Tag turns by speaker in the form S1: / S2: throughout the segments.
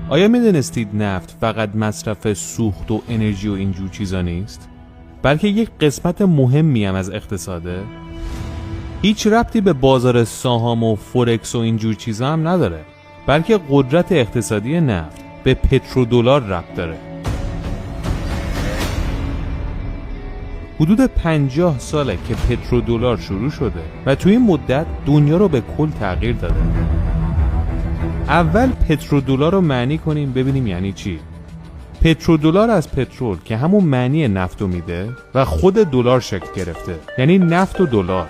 S1: آیا میدونستید نفت فقط مصرف سوخت و انرژی و اینجور چیزا نیست؟ بلکه یک قسمت مهمی هم از اقتصاده؟ هیچ ربطی به بازار سهام و فورکس و اینجور چیزا هم نداره، بلکه قدرت اقتصادی نفت به پترودلار ربط داره. حدود 50 ساله که پترودلار شروع شده و توی این مدت دنیا رو به کل تغییر داده. اول پترودلار رو معنی کنیم ببینیم یعنی چی. پترودلار از پترول که همون معنی نفت رو میده و خود دلار شکل گرفته، یعنی نفت و دلار.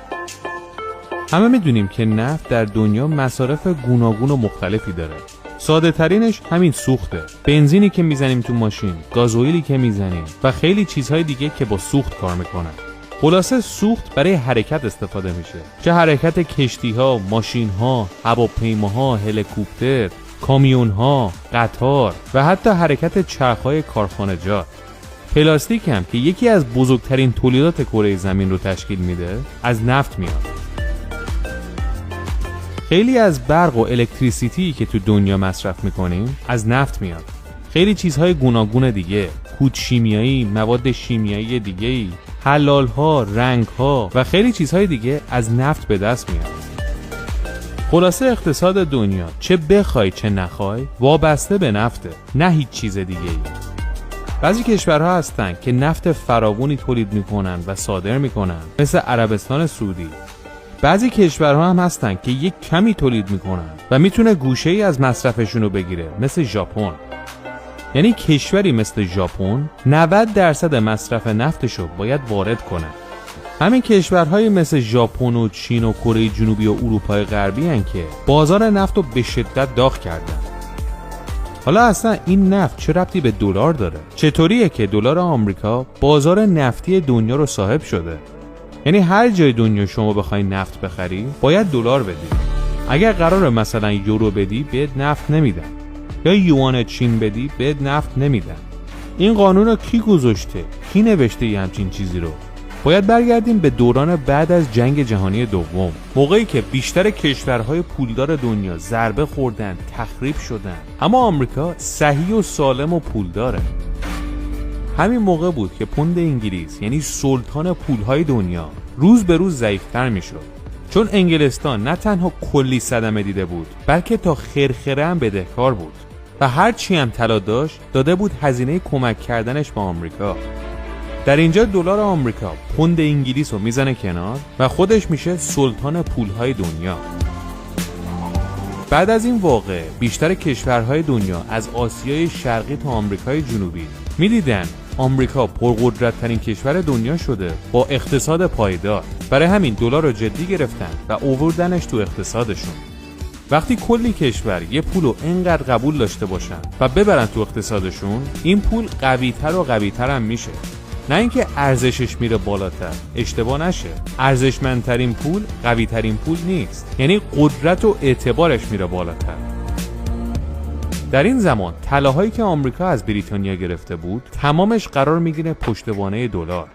S1: همه میدونیم که نفت در دنیا مصارف گوناگون و مختلفی داره. ساده ترینش همین سوخته، بنزینی که میزنیم تو ماشین، گازوئیلی که میزنیم و خیلی چیزهای دیگه که با سوخت کار میکنن. خلاصه سوخت برای حرکت استفاده میشه، چه حرکت کشتی‌ها، ماشین‌ها، هواپیماها، هلیکوپتر، کامیون‌ها، قطار و حتی حرکت چرخ‌های کارخانجات. پلاستیک هم که یکی از بزرگترین تولیدات کره زمین رو تشکیل میده، از نفت میاد. خیلی از برق و الکتریسیتی که تو دنیا مصرف میکنیم از نفت میاد. خیلی چیزهای گوناگون دیگه، کود شیمیایی، مواد شیمیایی دیگه‌ای، حلال‌ها، رنگ‌ها و خیلی چیزهای دیگه از نفت به دست میاد. خلاصه اقتصاد دنیا چه بخوای چه نخوای وابسته به نفته، نه هیچ چیز دیگه‌ای. بعضی کشورها هستن که نفت فراوانی تولید میکنن و صادر میکنن، مثل عربستان سعودی. بعضی کشورها هم هستن که یک کمی تولید میکنن و میتونه گوشه‌ای از مصرفشون رو بگیره، مثل ژاپن. یعنی کشوری مثل ژاپن 90% مصرف نفتشو باید وارد کنه. همین کشورهای مثل ژاپن و چین و کره جنوبی و اروپای غربی هن که بازار نفت رو به شدت داغ کردن. حالا اصلا این نفت چه ربطی به دلار داره؟ چطوریه که دلار آمریکا بازار نفتی دنیا رو صاحب شده؟ یعنی هر جای دنیا شما بخوای نفت بخری باید دلار بدی. اگر قراره مثلا یورو بدی بهت نفت نمیدن، یا یوان چین بدی بهت نفت نمیدن. این قانون رو کی گذاشته؟ کی نوشته یه همچین چیزی رو؟ باید برگردیم به دوران بعد از جنگ جهانی دوم، موقعی که بیشتر کشورهای پولدار دنیا ضربه خوردن، تخریب شدن، اما آمریکا صحیح و سالم و پولداره. همین موقع بود که پوند انگلیس، یعنی سلطان پولهای دنیا، روز به روز ضعیف‌تر میشد. چون انگلستان نه تنها کلی صدمه دیده بود، بلکه تا خرخره هم بدهکار بود و هر چی هم طلا داشت داده بود هزینه کمک کردنش به آمریکا. در اینجا دلار آمریکا پوند انگلیس رو میزنه کنار و خودش میشه سلطان پولهای دنیا. بعد از این واقعه بیشتر کشورهای دنیا از آسیای شرقی تا آمریکای جنوبی میدیدن آمریکا پرقدرت‌ترین کشور دنیا شده با اقتصاد پایدار. برای همین دلار رو جدی گرفتن و آوردنش تو اقتصادشون. وقتی کلی کشور یه پول رو اینقدر قبول داشته باشن و ببرن تو اقتصادشون، این پول قوی‌تر و قوی‌تر هم میشه. نه اینکه ارزشش میره بالاتر. اشتباه نشه، ارزشمندترین پول قوی‌ترین پول نیست، یعنی قدرت و اعتبارش میره بالاتر. در این زمان طلاهایی که آمریکا از بریتانیا گرفته بود تمامش قرار میگیره پشتوانه دلار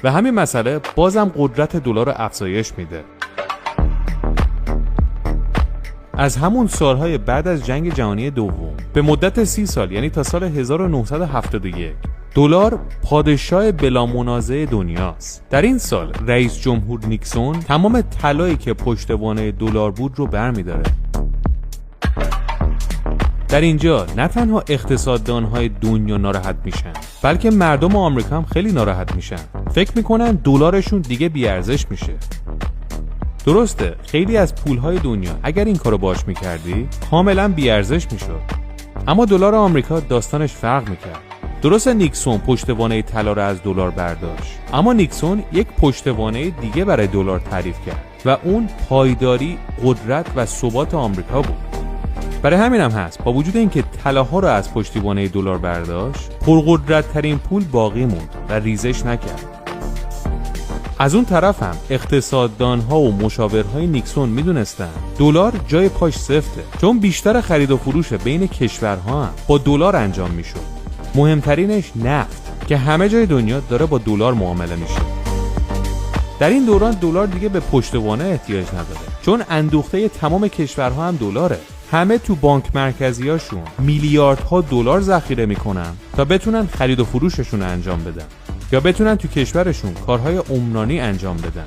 S1: و همین مسئله بازم قدرت دلار رو افزایش میده. از همون سالهای بعد از جنگ جهانی دوم به مدت 30 سال، یعنی تا سال 1971، دلار پادشاه بلا منازع دنیاست. در این سال رئیس جمهور نیکسون تمام طلایی که پشتوانه دلار بود رو برمی‌داره. در اینجا نه تنها اقتصاددان‌های دنیا ناراحت میشن، بلکه مردم آمریکا هم خیلی ناراحت میشن. فکر میکنن دلارشون دیگه بی‌ارزش میشه. درسته، خیلی از پولهای دنیا اگر این کارو باش میکردی کاملا بی‌ارزش میشد، اما دلار آمریکا داستانش فرق میکرد. درسته نیکسون پشتوانه طلا رو از دلار برداشت، اما نیکسون یک پشتوانه دیگه برای دلار تعریف کرد و اون پایداری، قدرت و ثبات آمریکا بود. برای همین هم هست با وجود اینکه طلاها رو از پشتوانه دلار برداشت، پرقدرت ترین پول باقی موند و ریزش نکرد. از اون طرف هم اقتصاددان‌ها و مشاورهای نیکسون میدونستن دلار جای پاش سفته، چون بیشتر خرید و فروش بین کشورها هم با دلار انجام میشد. مهمترینش نفت که همه جای دنیا داره با دلار معامله میشه. در این دوران دلار دیگه به پشتوانه احتیاج نداره، چون اندوخته تمام کشورها هم دلاره. همه تو بانک مرکزیاشون میلیاردها دلار ذخیره میکنن تا بتونن خرید و فروششون انجام بدن یا بتونن تو کشورشون کارهای عمرانی انجام بدن.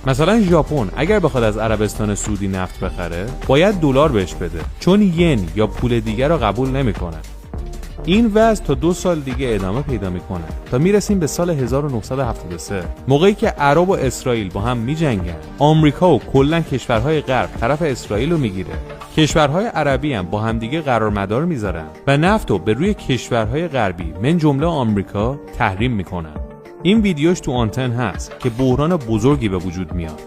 S1: مثلا ژاپن اگر بخواد از عربستان سعودی نفت بخره باید دلار بهش بده، چون ین یا پول دیگر رو قبول نمیکنه. این وضع تا 2 سال دیگه ادامه پیدا میکنه تا میرسیم به سال 1973، موقعی که عرب و اسرائیل با هم میجنگن. آمریکا و کلا کشورهای غرب طرف اسرائیل رو میگیره، کشورهای عربی هم با همدیگه قرارمدار میذارن و نفت رو به روی کشورهای غربی من جمله آمریکا تحریم میکنن. این ویدیوش تو آنتن هست که بحران بزرگی به وجود میاد.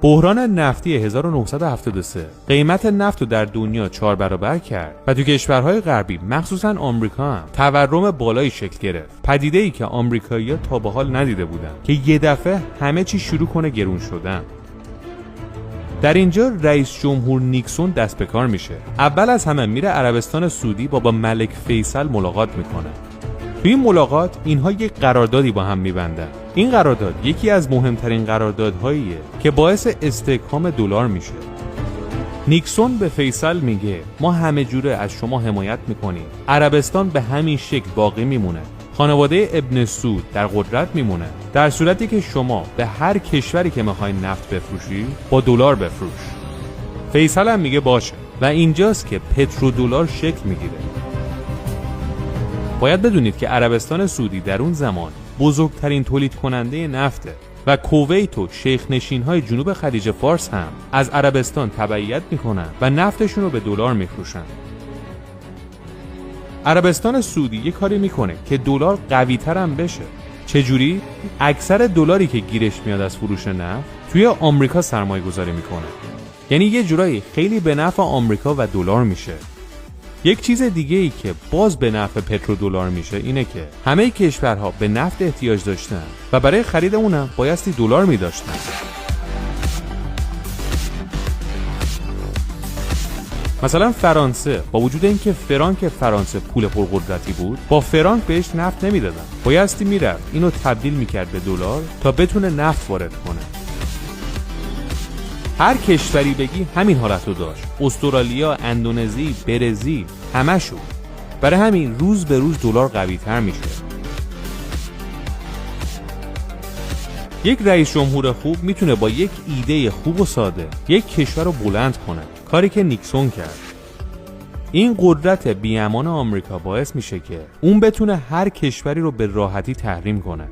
S1: بحران نفتی 1973 قیمت نفت رو در دنیا 4 برابر کرد و تو کشورهای غربی مخصوصا آمریکا هم تورم بالایی شکل گرفت. پدیده‌ای که آمریکایی‌ها تا به حال ندیده بودن که یه دفعه همه چی شروع کنه گرون شدن. در اینجا رئیس جمهور نیکسون دست به کار میشه. اول از همه میره عربستان سعودی با ملک فیصل ملاقات میکنه. توی این ملاقات اینها یک قراردادی با هم میبندن. این قرارداد یکی از مهمترین قراردادهاییه که باعث استحکام دلار میشه. نیکسون به فیصل میگه ما همه جوره از شما حمایت میکنیم، عربستان به همین شکل باقی میمونه، خانواده ابن سعود در قدرت میمونه، در صورتی که شما به هر کشوری که میخواین نفت بفروشی با دلار بفروش. فیصل هم میگه باشه و اینجاست که پترودلار شکل میگیره. باید بدونید که عربستان سعودی در اون زمان بزرگترین تولید کننده نفته و کویت و شیخ نشین‌های جنوب خلیج فارس هم از عربستان تبعیت میکنن و نفتشون رو به دلار میفروشن. عربستان سعودی یه کاری میکنه که دلار قوی‌تر هم بشه. چجوری؟ اکثر دلاری که گیرش میاد از فروش نفت توی آمریکا سرمایه گذاری میکنه. یعنی یه جورایی خیلی به نفع آمریکا و دلار میشه. یک چیز دیگه ای که باز به نفع پترودلار میشه اینه که همه کشورها به نفت احتیاج داشتن و برای خرید اونم بایستی دلار میداشتن. مثلا فرانسه با وجود اینکه فرانک فرانسه پول پرقدرتی بود، با فرانک بهش نفت نمیدادن، بایستی میرفت اینو تبدیل میکرد به دلار تا بتونه نفت وارد کنه. هر کشوری بگی همین حالت رو داشت. استرالیا، اندونزی، برزیل، همشون. برای همین روز به روز دلار قوی تر میشه. یک رئیس جمهور خوب میتونه با یک ایده خوب و ساده یک کشور رو بلند کنه، کاری که نیکسون کرد. این قدرت بی‌امان آمریکا باعث میشه که اون بتونه هر کشوری رو به راحتی تحریم کنه.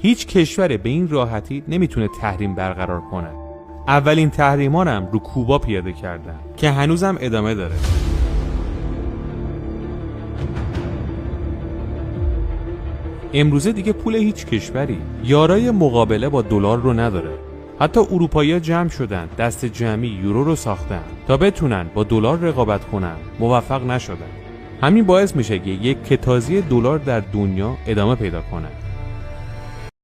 S1: هیچ کشوری به این راحتی نمیتونه تحریم برقرار کنه. اولین تحریمان هم رو کوبا پیاده کردن که هنوزم ادامه داره. امروزه دیگه پول هیچ کشوری یارای مقابله با دلار رو نداره. حتی اروپایی‌ها جمع شدن، دست جمعی یورو رو ساختن تا بتونن با دلار رقابت کنن، موفق نشدن. همین باعث میشه که یک کتازی دلار در دنیا ادامه پیدا کنه.